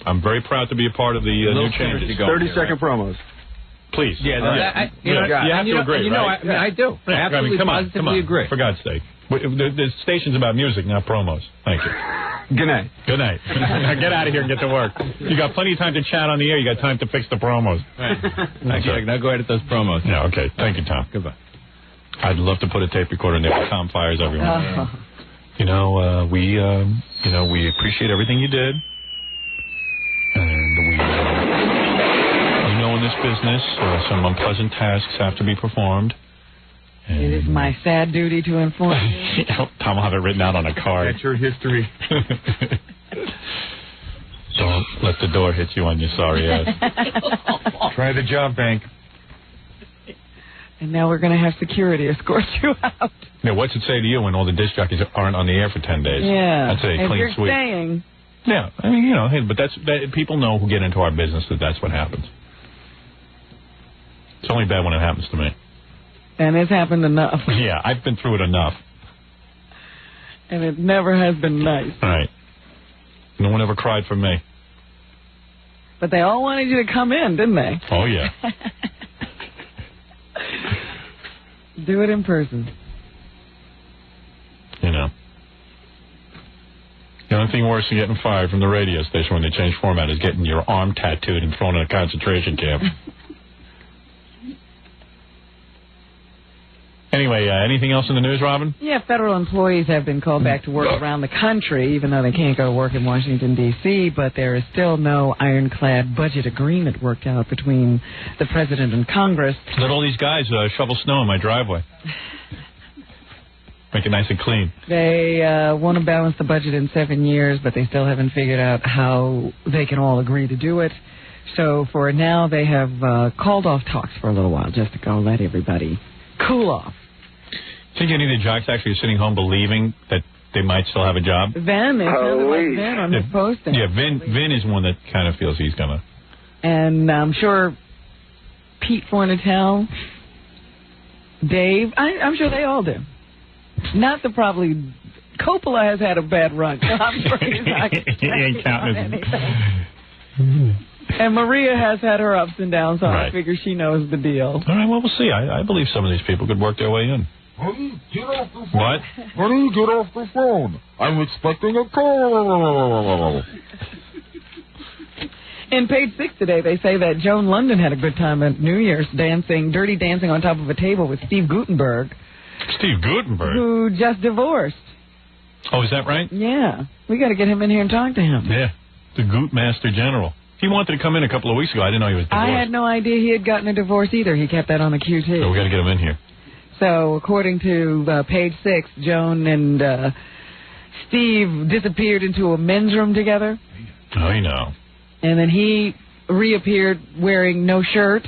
S1: I'm very proud to be a part of the new changes.
S11: 30-second promos.
S1: Please.
S7: Yeah,
S1: you have to agree, right?
S7: I do. I absolutely positively agree.
S1: For God's sake. The station's about music, not promos. Thank you.
S11: Good night.
S1: Good night. Now get out of here and get to work. You got plenty of time to chat on the air. You got time to fix the promos.
S7: Right. Thanks, Jack. Now go ahead at those promos.
S1: Yeah, okay. Thank you, Tom.
S7: Goodbye.
S1: I'd love to put a tape recorder in there with Tom fires everyone. We appreciate everything you did. And we know in this business some unpleasant tasks have to be performed. And
S2: it is my sad duty to inform you.
S1: Tom will have it written out on a card.
S12: That's your history.
S1: Don't let the door hit you on your sorry ass.
S12: Try the job bank.
S2: And now we're going to have security escort you out.
S1: Yeah, what's it say to you when all the disc jockeys aren't on the air for 10 days?
S2: Yeah.
S1: That's a clean
S2: you're
S1: sweep.
S2: Staying.
S1: Yeah, I mean, hey, but people know who get into our business that's what happens. It's only bad when it happens to me.
S2: And it's happened enough.
S1: Yeah, I've been through it enough.
S2: And it never has been nice.
S1: Right. No one ever cried for me.
S2: But they all wanted you to come in, didn't they?
S1: Oh, yeah.
S2: Do it in person.
S1: The only thing worse than getting fired from the radio station when they change format is getting your arm tattooed and thrown in a concentration camp. Anyway, anything else in the news, Robin?
S2: Yeah, federal employees have been called back to work around the country, even though they can't go to work in Washington, D.C., but there is still no ironclad budget agreement worked out between the president and Congress.
S1: Let all these guys shovel snow in my driveway. Make it nice and clean.
S2: They want to balance the budget in 7 years, but they still haven't figured out how they can all agree to do it. So for now, they have called off talks for a little while just to go let everybody cool off.
S1: Think any of the jocks actually are sitting home believing that they might still have a job?
S2: Vin, they sounded like Vin on his posting.
S1: Yeah, Vin is one that kind of feels he's going to.
S2: And I'm sure Pete Fornatale, Dave, I'm sure they all do. Not the probably... Coppola has had a bad run. So I'm sure he's not
S1: he ain't counting
S2: anything. And Maria has had her ups and downs, so
S1: Right.
S2: I figure she knows the deal.
S1: All right, well, we'll see. I believe some of these people could work their way in.
S12: Honey, get off the phone.
S1: What?
S12: Honey, get off the phone. I'm expecting a call.
S2: In page 6 today, they say that Joan London had a good time at New Year's dirty dancing on top of a table with Steve Guttenberg.
S1: Steve Guttenberg?
S2: Who just divorced.
S1: Oh, is that right?
S2: Yeah. We got to get him in here and talk to him.
S1: Yeah. The Gootmaster General. He wanted to come in a couple of weeks ago. I didn't know he was divorced.
S2: I had no idea he had gotten a divorce either. He kept that on the QT.
S1: So we got to get him in here.
S2: So, according to page 6, Joan and Steve disappeared into a men's room together.
S1: I know.
S2: And then he reappeared wearing no shirt.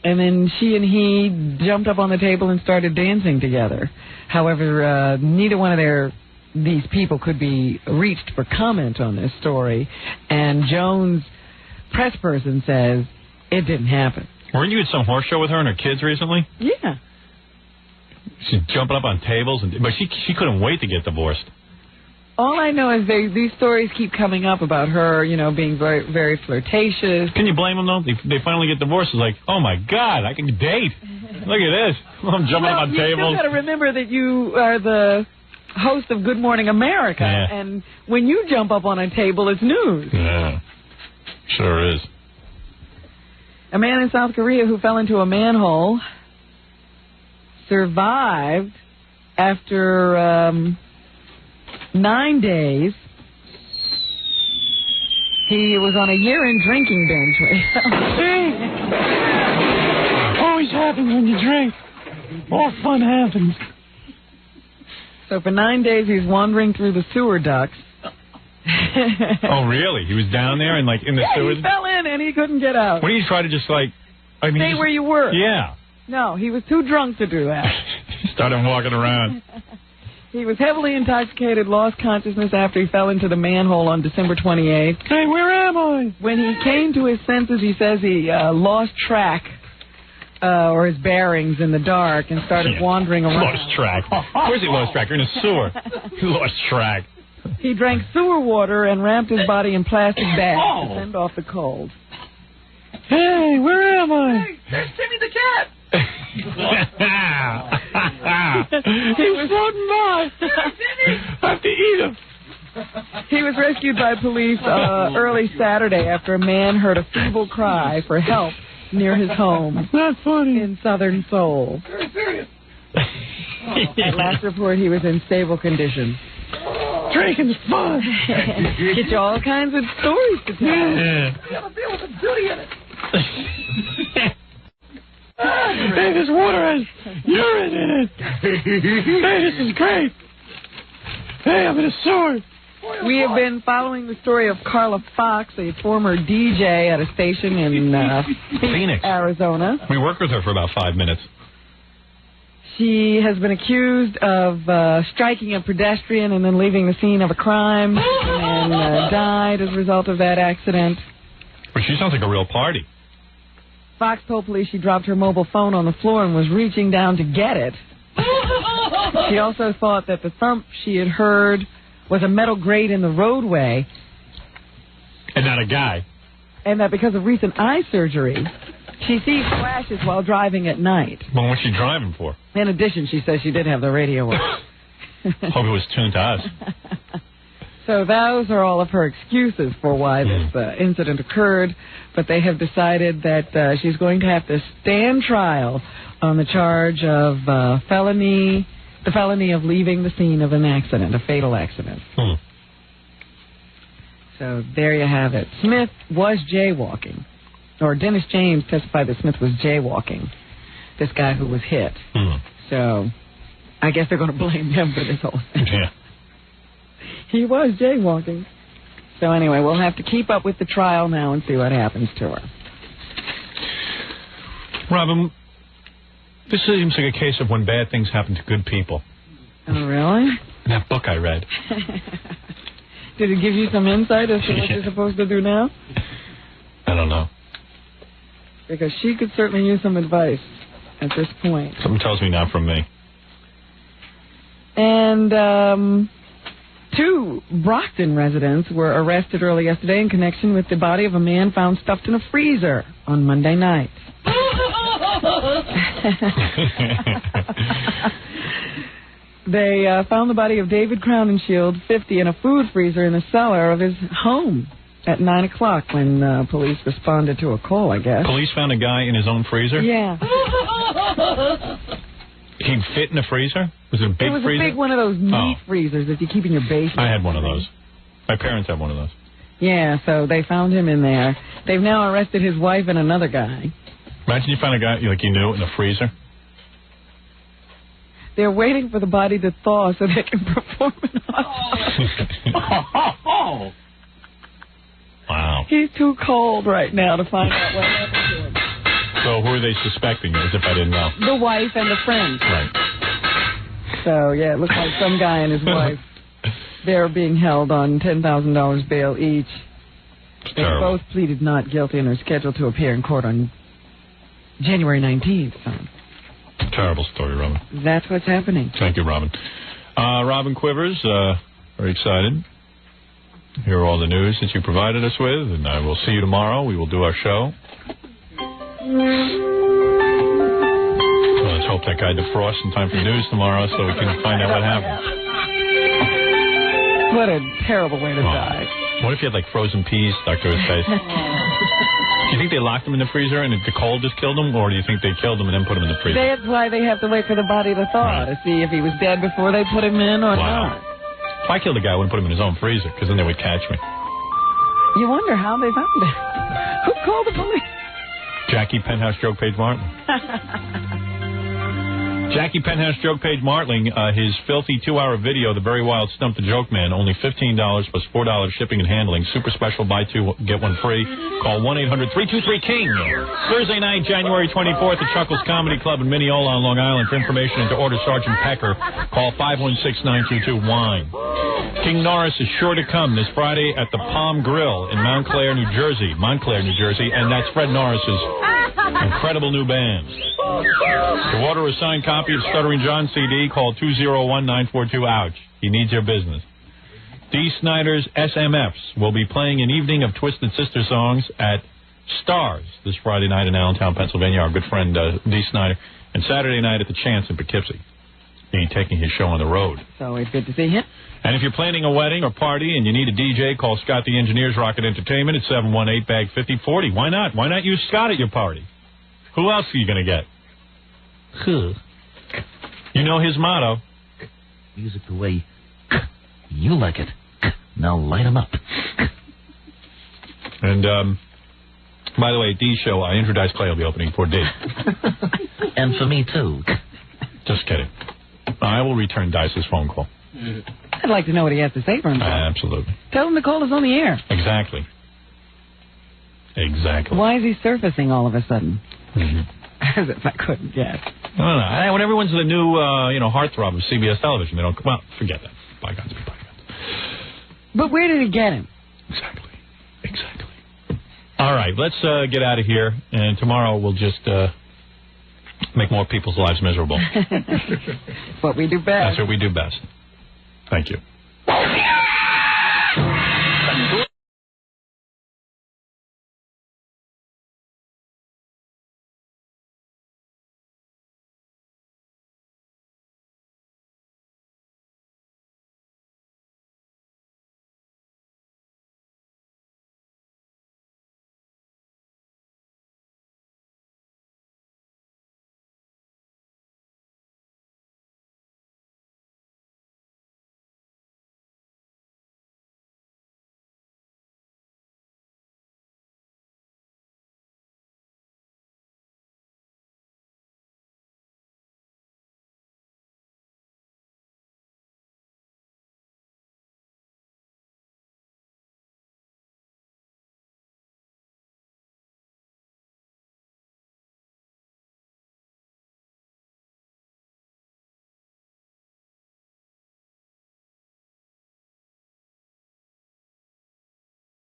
S2: And then she and he jumped up on the table and started dancing together. However, neither one of these people could be reached for comment on this story. And Joan's press person says it didn't happen.
S1: Weren't you at some horse show with her and her kids recently?
S2: Yeah.
S1: She's jumping up on tables, but she couldn't wait to get divorced.
S2: All I know is these stories keep coming up about her, being very, very flirtatious.
S1: Can you blame them, though? They finally get divorced. It's like, oh, my God, I can date. Look at this. I'm jumping up on
S2: You
S1: tables.
S2: still got to remember that you are the host of Good Morning America, and when you jump up on a table, it's news.
S1: Yeah, sure is.
S2: A man in South Korea who fell into a manhole survived after 9 days. He was on a year-end drinking binge.
S6: Always happens when you drink. More fun happens.
S2: So for 9 days, he's wandering through the sewer ducts.
S1: Oh, really? He was down there and, like, in the sewer?
S2: He fell in and he couldn't get out.
S1: What do you try to just, like... I mean,
S2: stay where you were.
S1: Yeah.
S2: No, he was too drunk to do that.
S1: He started walking around.
S2: He was heavily intoxicated, lost consciousness after he fell into the manhole on December 28th.
S6: Hey, where am I?
S2: When he came to his senses, he says he lost track or his bearings in the dark and started wandering around.
S1: Lost track. Where's he lost track? You're in a sewer. He lost track.
S2: He drank sewer water and wrapped his body in plastic bags to fend off the cold.
S6: Hey, where am I?
S4: Hey, there's Timmy the cat.
S6: He was floating by. I have to eat him.
S2: He was rescued by police early Saturday after a man heard a feeble cry for help near his home.
S6: Not funny.
S2: In southern Seoul.
S4: Very serious.
S2: At last report, he was in stable condition.
S6: Drinking's fun.
S2: Get you all kinds of stories to tell.
S6: Yeah.
S4: You have a deal with the duty in it.
S6: Hey, this water has urine in it. Hey, this is great. Hey, I'm in a sewer.
S2: We have been following the story of Carla Fox, a former DJ at a station in Phoenix, Arizona.
S1: We worked with her for about 5 minutes.
S2: She has been accused of striking a pedestrian and then leaving the scene of a crime and died as a result of that accident.
S1: But she sounds like a real party.
S2: Fox told police she dropped her mobile phone on the floor and was reaching down to get it. She also thought that the thump she had heard was a metal grate in the roadway.
S1: And not a guy.
S2: And that because of recent eye surgery, she sees flashes while driving at night.
S1: Well, what's she driving for?
S2: In addition, she says she did have the radio on.
S1: Hope it was tuned to us.
S2: So those are all of her excuses for why this incident occurred. But they have decided that she's going to have to stand trial on the charge of the felony of leaving the scene of an accident, a fatal accident. So there you have it. Smith was jaywalking. Or Dennis James testified that Smith was jaywalking, this guy who was hit. So I guess they're going to blame him for this whole thing.
S1: Yeah.
S2: He was jaywalking. So anyway, we'll have to keep up with the trial now and see what happens to her.
S1: Robin, this seems like a case of when bad things happen to good people.
S2: Oh, really?
S1: In that book I read.
S2: Did it give you some insight as to what you're supposed to do now?
S1: I don't know.
S2: Because she could certainly use some advice at this point.
S1: Something tells me not from me.
S2: And 2 Brockton residents were arrested early yesterday in connection with the body of a man found stuffed in a freezer on Monday night. They found the body of David Crowninshield, 50, in a food freezer in the cellar of his home at 9 o'clock when police responded to a call, I guess.
S1: Police found a guy in his own freezer?
S2: Yeah.
S1: He'd fit in a freezer? Was it a big freezer?
S2: It was a big one of those meat freezers that you keep in your basement.
S1: I had one of those. My parents had one of those.
S2: Yeah, so they found him in there. They've now arrested his wife and another guy.
S1: Imagine you find a guy like you knew in a freezer.
S2: They're waiting for the body to thaw so they can perform an autopsy.
S1: Wow.
S2: He's too cold right now to find out what happened to him.
S1: So who are they suspecting, as if I didn't know?
S2: The wife and the friend.
S1: Right.
S2: So, yeah, it looks like some guy and his wife. They're being held on $10,000 bail each. They both pleaded not guilty and are scheduled to appear in court on January 19th. So.
S1: Terrible story, Robin.
S2: That's what's happening.
S1: Thank you, Robin. Robin Quivers, very excited. Hear all the news that you provided us with, and I will see you tomorrow. We will do our show. Well, let's hope that guy defrosts in time for news tomorrow so we can find out what happened.
S2: What a terrible way to die.
S1: What if he had, like, frozen peas stuck to his face? Do you think they locked him in the freezer and the cold just killed him, or do you think they killed him and then put him in the freezer?
S2: That's why they have to wait for the body to thaw to see if he was dead before they put him in or not.
S1: If I killed a guy, I wouldn't put him in his own freezer, because then they would catch me.
S2: You wonder how they found it. Who called the police?
S1: Jackie Penthouse Joke Page Martin. Jackie Penthouse Joke Page Martling, his filthy 2-hour video, The Very Wild Stump the Joke Man, only $15 plus $4 shipping and handling. Super special, buy two, get one free. Call 1-800-323-KING. Thursday night, January 24th at Chuckles Comedy Club in Mineola on Long Island. For information and to order Sergeant Pecker, call 516-922-WINE. King Norris is sure to come this Friday at the Palm Grill in Montclair, New Jersey. And that's Fred Norris's incredible new band. To order a signed copy of Stuttering John CD, call 201-942-OUCH. He needs your business. Dee Snider's SMFs will be playing an evening of Twisted Sister songs at Stars this Friday night in Allentown, Pennsylvania. Our good friend Dee Snider. And Saturday night at the Chance in Poughkeepsie. He's taking his show on the road.
S2: It's always good to see him.
S1: And if you're planning a wedding or party and you need a DJ, call Scott the Engineer's Rocket Entertainment at 718-BAG-5040. Why not? Why not use Scott at your party? Who else are you going to get?
S6: Who?
S1: You know his motto.
S6: Music the way you like it. Now light 'em up.
S1: And, by the way, Dee's show, Andrew Dice Clay will be opening for Dee.
S6: And for me, too.
S1: Just kidding. I will return Dice's phone call.
S2: I'd like to know what he has to say for himself.
S1: Absolutely.
S2: Tell him to call us on the air.
S1: Exactly.
S2: Why is he surfacing all of a sudden?
S1: Mm-hmm.
S2: As if I couldn't guess.
S1: I don't know. When everyone's the new, heartthrob of CBS television, they don't. Well, forget that. Bygones be bygones.
S2: But where did he get him?
S1: Exactly. All right, let's get out of here, and tomorrow we'll just make more people's lives miserable.
S2: What we do best.
S1: That's what we do best. Thank you.